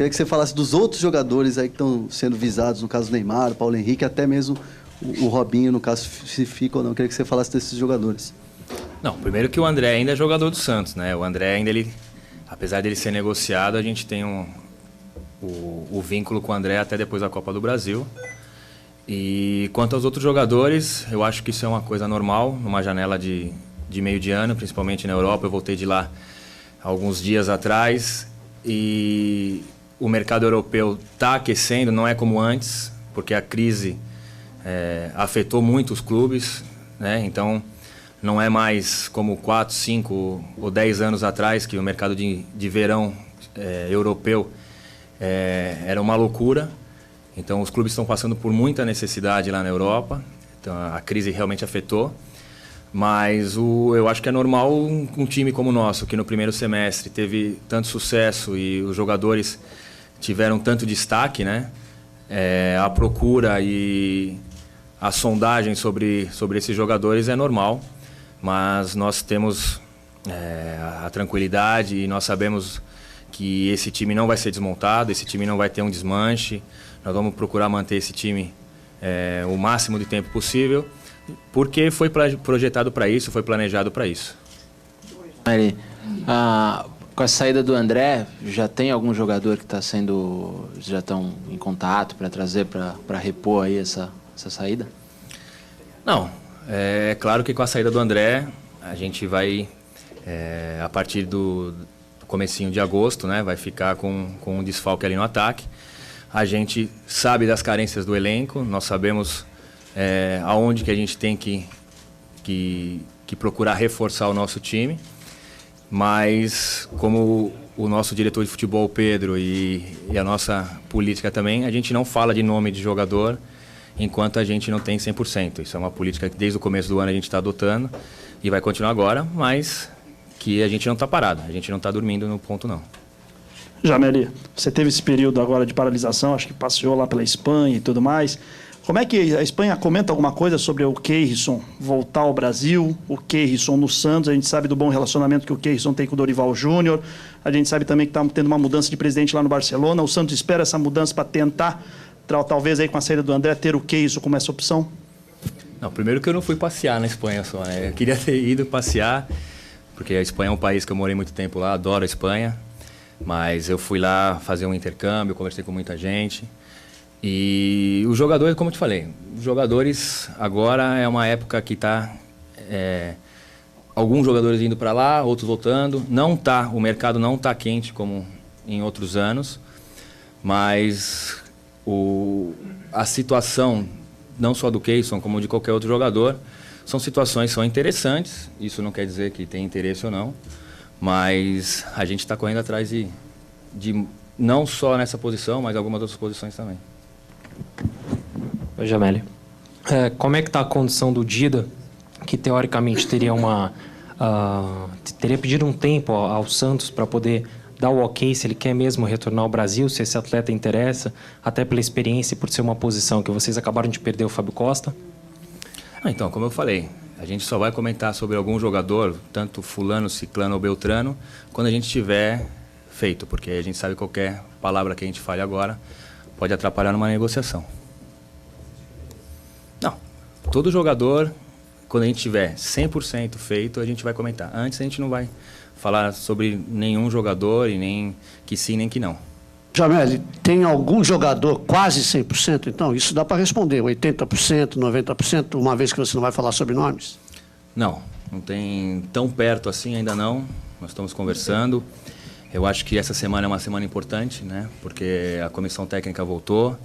Queria que você falasse dos outros jogadores aí que estão sendo visados, no caso Neymar, Paulo Henrique, até mesmo o Robinho, no caso, se fica ou não. Queria que você falasse desses jogadores. Não, primeiro que o André ainda é jogador do Santos, né? O André ainda, apesar dele ser negociado, a gente tem o vínculo com o André até depois da Copa do Brasil. E quanto aos outros jogadores, eu acho que isso é uma coisa normal, numa janela de meio de ano, principalmente na Europa. Eu voltei de lá alguns dias atrás e o mercado europeu está aquecendo, não é como antes, porque a crise afetou muito os clubes, né? Então, não é mais como 4, 5 ou 10 anos atrás, que o mercado de verão europeu era uma loucura. Então, os clubes estão passando por muita necessidade lá na Europa. Então, a crise realmente afetou. Mas eu acho que é normal um time como o nosso, que no primeiro semestre teve tanto sucesso e os jogadores tiveram tanto destaque, né? A procura e a sondagem sobre esses jogadores é normal. Mas nós temos a tranquilidade e nós sabemos que esse time não vai ser desmontado, esse time não vai ter um desmanche. Nós vamos procurar manter esse time o máximo de tempo possível, porque foi projetado para isso, foi planejado para isso. Com a saída do André, já tem algum jogador que já estão em contato para trazer, para repor aí essa saída? Não, é claro que com a saída do André, a gente vai, a partir do comecinho de agosto, né, vai ficar com um desfalque ali no ataque. A gente sabe das carências do elenco, nós sabemos aonde que a gente tem que procurar reforçar o nosso time, mas como o nosso diretor de futebol, Pedro, e a nossa política também, a gente não fala de nome de jogador enquanto a gente não tem 100%. Isso é uma política que desde o começo do ano a gente está adotando e vai continuar agora, mas que a gente não está parado, a gente não está dormindo no ponto não. Jameli, você teve esse período agora de paralisação, acho que passeou lá pela Espanha e tudo mais. Como é que a Espanha comenta alguma coisa sobre o Keirson voltar ao Brasil, o Keirson no Santos? A gente sabe do bom relacionamento que o Keirson tem com o Dorival Júnior. A gente sabe também que está tendo uma mudança de presidente lá no Barcelona. O Santos espera essa mudança para tentar, talvez aí com a saída do André, ter o Keirson como essa opção? Não, primeiro que eu não fui passear na Espanha só, né? Eu queria ter ido passear, porque a Espanha é um país que eu morei muito tempo lá, adoro a Espanha. Mas eu fui lá fazer um intercâmbio, conversei com muita gente. E os jogadores, como eu te falei, os jogadores agora é uma época que está alguns jogadores indo para lá, outros voltando. O mercado não está quente como em outros anos, mas a situação, não só do Keirson, como de qualquer outro jogador, são interessantes. Isso não quer dizer que tem interesse ou não. Mas a gente está correndo atrás de não só nessa posição, mas algumas outras posições também. Oi, Jameli. Como é que está a condição do Dida, que teoricamente teria pedido um tempo ao Santos para poder dar o ok se ele quer mesmo retornar ao Brasil, se esse atleta interessa, até pela experiência e por ser uma posição que vocês acabaram de perder o Fábio Costa? Então, como eu falei, a gente só vai comentar sobre algum jogador, tanto fulano, ciclano ou beltrano, quando a gente tiver feito, porque a gente sabe que qualquer palavra que a gente fale agora pode atrapalhar numa negociação. Não, todo jogador, quando a gente tiver 100% feito, a gente vai comentar. Antes a gente não vai falar sobre nenhum jogador e nem que sim, nem que não. Jameli, tem algum jogador quase 100%? Então, isso dá para responder, 80%, 90%, uma vez que você não vai falar sobre nomes? Não tem tão perto assim, ainda não. Nós estamos conversando. Eu acho que essa semana é uma semana importante, né? Porque a comissão técnica voltou.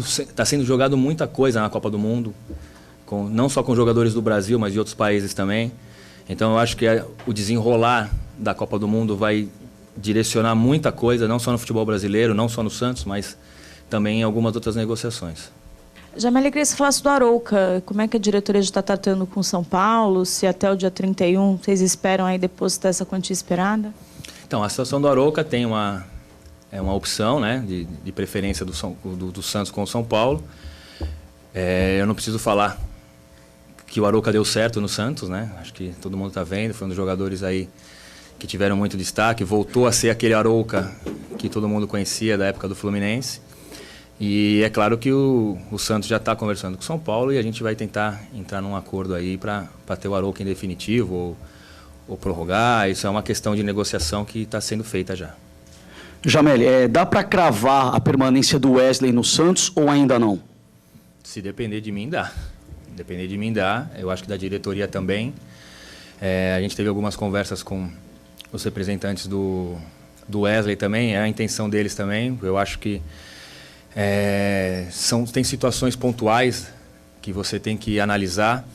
Está sendo jogado muita coisa na Copa do Mundo, não só com jogadores do Brasil, mas de outros países também. Então, eu acho que o desenrolar da Copa do Mundo vai direcionar muita coisa, não só no futebol brasileiro, não só no Santos, mas também em algumas outras negociações. Jameli, queria que você falasse do Arouca. Como é que a diretoria já está tratando com São Paulo? Se até o dia 31 vocês esperam aí depositar essa quantia esperada? Então, a situação do Arouca tem uma opção, né, de preferência do Santos com o São Paulo. Eu não preciso falar que o Arouca deu certo no Santos, né? Acho que todo mundo está vendo, foi um dos jogadores aí que tiveram muito destaque. Voltou a ser aquele Arouca que todo mundo conhecia da época do Fluminense. E é claro que o Santos já está conversando com o São Paulo e a gente vai tentar entrar num acordo aí para ter o Arouca em definitivo ou prorrogar. Isso é uma questão de negociação que está sendo feita já. Jamel, dá para cravar a permanência do Wesley no Santos ou ainda não? Se depender de mim, dá. Depender de mim, dá. Eu acho que da diretoria também. A gente teve algumas conversas com os representantes do Wesley também, é a intenção deles também. Eu acho que tem situações pontuais que você tem que analisar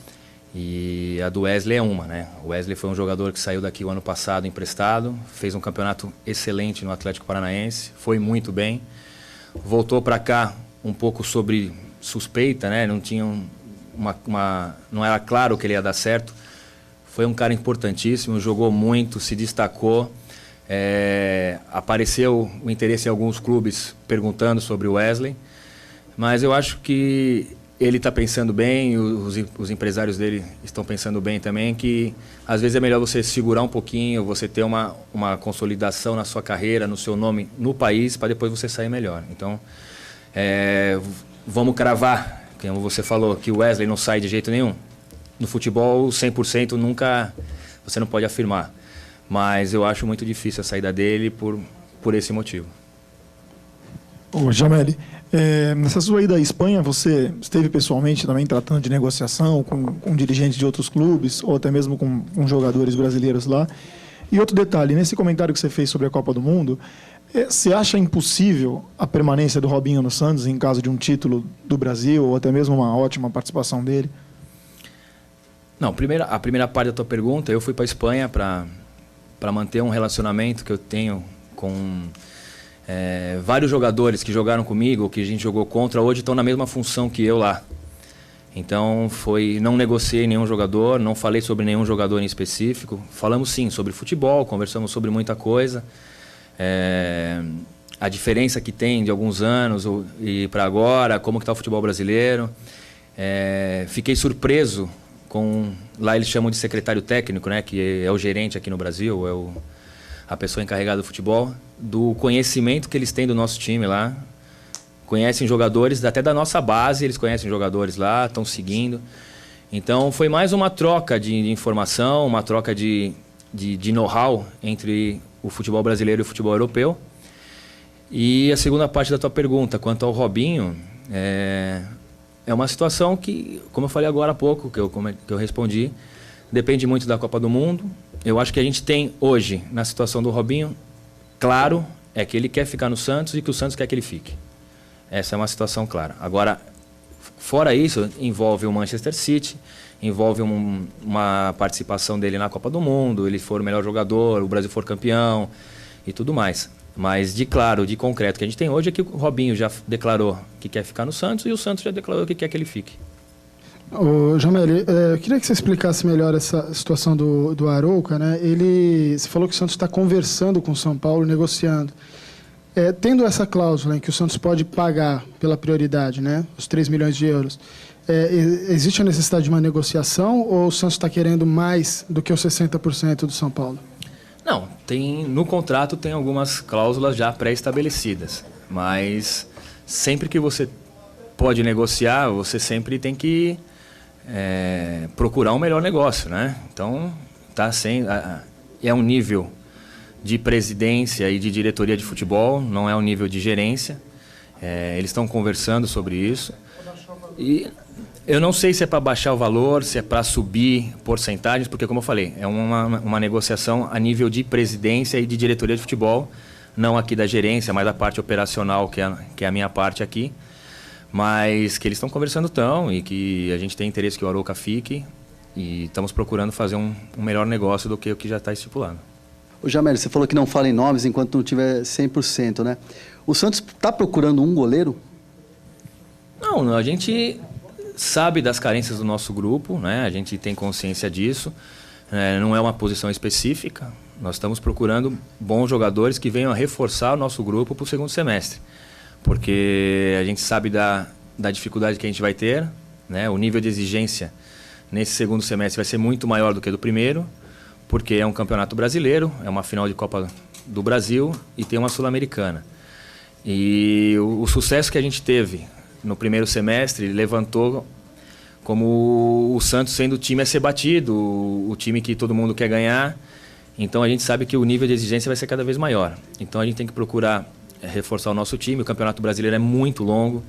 e a do Wesley é uma, né? O Wesley foi um jogador que saiu daqui o ano passado emprestado, fez um campeonato excelente no Atlético Paranaense, foi muito bem, voltou para cá um pouco sobre suspeita, né? Não tinha não era claro que ele ia dar certo. Foi um cara importantíssimo, jogou muito, se destacou. Apareceu o interesse em alguns clubes perguntando sobre o Wesley, mas eu acho que ele está pensando bem, os empresários dele estão pensando bem também, que às vezes é melhor você segurar um pouquinho, você ter uma consolidação na sua carreira, no seu nome no país, para depois você sair melhor. Então, vamos cravar, como você falou, que o Wesley não sai de jeito nenhum. No futebol, 100% nunca você não pode afirmar. Mas eu acho muito difícil a saída dele por esse motivo. Ô, Jamel, nessa sua ida à Espanha, você esteve pessoalmente também tratando de negociação com dirigentes de outros clubes, ou até mesmo com jogadores brasileiros lá. E outro detalhe, nesse comentário que você fez sobre a Copa do Mundo, você acha impossível a permanência do Robinho no Santos em caso de um título do Brasil, ou até mesmo uma ótima participação dele? Não, a primeira parte da tua pergunta, eu fui para a Espanha para manter um relacionamento que eu tenho com vários jogadores que jogaram comigo, que a gente jogou contra, hoje estão na mesma função que eu lá. Então, não negociei nenhum jogador, não falei sobre nenhum jogador em específico. Falamos sim sobre futebol, conversamos sobre muita coisa. A diferença que tem de alguns anos e para agora, como que está o futebol brasileiro. Fiquei surpreso lá eles chamam de secretário técnico, né, que é o gerente aqui no Brasil, a pessoa encarregada do futebol, do conhecimento que eles têm do nosso time lá. Conhecem jogadores, até da nossa base, eles conhecem jogadores lá, estão seguindo. Então foi mais uma troca de informação, uma troca de know-how entre o futebol brasileiro e o futebol europeu. E a segunda parte da tua pergunta, quanto ao Robinho, é uma situação que, como eu falei agora há pouco, que eu respondi, depende muito da Copa do Mundo. Eu acho que a gente tem hoje, na situação do Robinho, claro, é que ele quer ficar no Santos e que o Santos quer que ele fique. Essa é uma situação clara. Agora, fora isso, envolve o Manchester City, envolve uma participação dele na Copa do Mundo, ele for o melhor jogador, o Brasil for campeão e tudo mais. Mas de concreto que a gente tem hoje é que o Robinho já declarou que quer ficar no Santos e o Santos já declarou que quer que ele fique. Ô, Jamel, eu queria que você explicasse melhor essa situação do Arouca, né? Você falou que o Santos está conversando com o São Paulo, negociando. Tendo essa cláusula em que o Santos pode pagar pela prioridade, né, os 3 milhões de euros, existe a necessidade de uma negociação ou o Santos está querendo mais do que os 60% do São Paulo? Não, no contrato tem algumas cláusulas já pré-estabelecidas, mas sempre que você pode negociar, você sempre tem que procurar um melhor negócio, né? Então, é um nível de presidência e de diretoria de futebol, não é um nível de gerência. Eles estão conversando sobre isso. E eu não sei se é para baixar o valor, se é para subir porcentagens, porque, como eu falei, é uma negociação a nível de presidência e de diretoria de futebol, não aqui da gerência, mas da parte operacional, que é a minha parte aqui. Mas que eles estão conversando e que a gente tem interesse que o Arouca fique e estamos procurando fazer um melhor negócio do que o que já está estipulado. Ô Jamel, você falou que não fala em nomes enquanto não tiver 100%, né? O Santos está procurando um goleiro? Não, a gente sabe das carências do nosso grupo, né? A gente tem consciência disso. Não é uma posição específica. Nós estamos procurando bons jogadores que venham a reforçar o nosso grupo para o segundo semestre. Porque a gente sabe da dificuldade que a gente vai ter, né? O nível de exigência nesse segundo semestre vai ser muito maior do que do primeiro, porque é um campeonato brasileiro, é uma final de Copa do Brasil e tem uma Sul-Americana. E o sucesso que a gente teve no primeiro semestre levantou como o Santos sendo o time a ser batido, o time que todo mundo quer ganhar. Então a gente sabe que o nível de exigência vai ser cada vez maior. Então a gente tem que procurar reforçar o nosso time. O Campeonato Brasileiro é muito longo.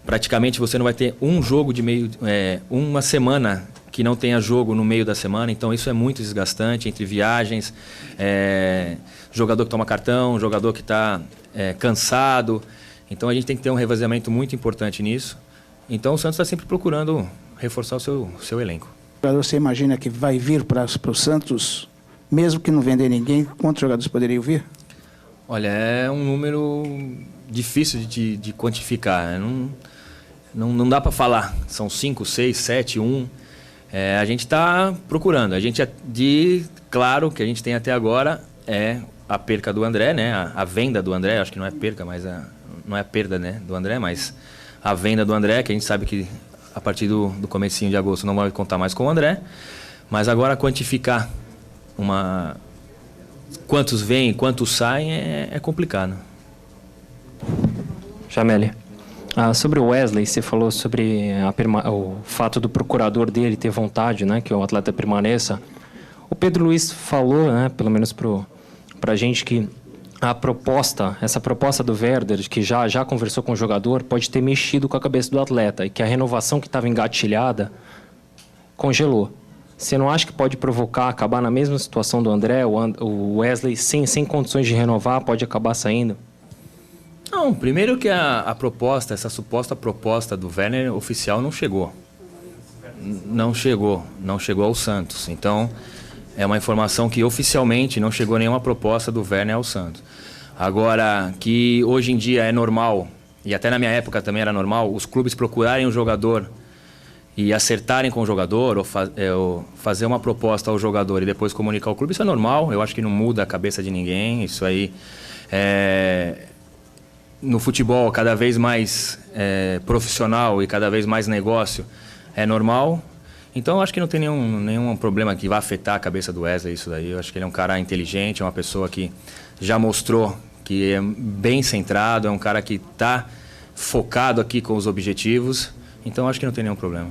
Praticamente você não vai ter um jogo de meio... uma semana que não tenha jogo no meio da semana. Então isso é muito desgastante entre viagens, jogador que toma cartão, jogador que está cansado. Então a gente tem que ter um revezamento muito importante nisso. Então o Santos está sempre procurando reforçar o seu elenco. Você imagina que vai vir para o Santos, mesmo que não vender ninguém, quantos jogadores poderiam vir? Olha, é um número difícil de quantificar. Não dá para falar. São 5, 6, 7, 1. A gente está procurando. Claro, que a gente tem até agora é a perca do André, né? A venda do André, acho que não é perca, mas não é a perda, né, do André, mas a venda do André, que a gente sabe que a partir do comecinho de agosto não vai contar mais com o André. Mas agora quantificar quantos vêm, quantos saem é complicado. Jameli, sobre o Wesley, você falou sobre o fato do procurador dele ter vontade, né, que o atleta permaneça. O Pedro Luiz falou, né, pelo menos para a gente, que essa proposta do Werder, que já conversou com o jogador, pode ter mexido com a cabeça do atleta e que a renovação que estava engatilhada congelou. Você não acha que pode acabar na mesma situação do André, o Wesley, sem condições de renovar, pode acabar saindo? Não, primeiro que a proposta, essa suposta proposta do Werner oficial não chegou. Não chegou ao Santos. Então, é uma informação que oficialmente não chegou nenhuma proposta do Werner ao Santos. Agora, que hoje em dia é normal, e até na minha época também era normal, os clubes procurarem um jogador e acertarem com o jogador, ou fazer uma proposta ao jogador e depois comunicar ao clube, isso é normal. Eu acho que não muda a cabeça de ninguém. Isso aí no futebol cada vez mais profissional e cada vez mais negócio é normal. Então eu acho que não tem nenhum problema que vá afetar a cabeça do Wesley isso daí. Eu acho que ele é um cara inteligente, é uma pessoa que já mostrou que é bem centrado, é um cara que está focado aqui com os objetivos. Então eu acho que não tem nenhum problema.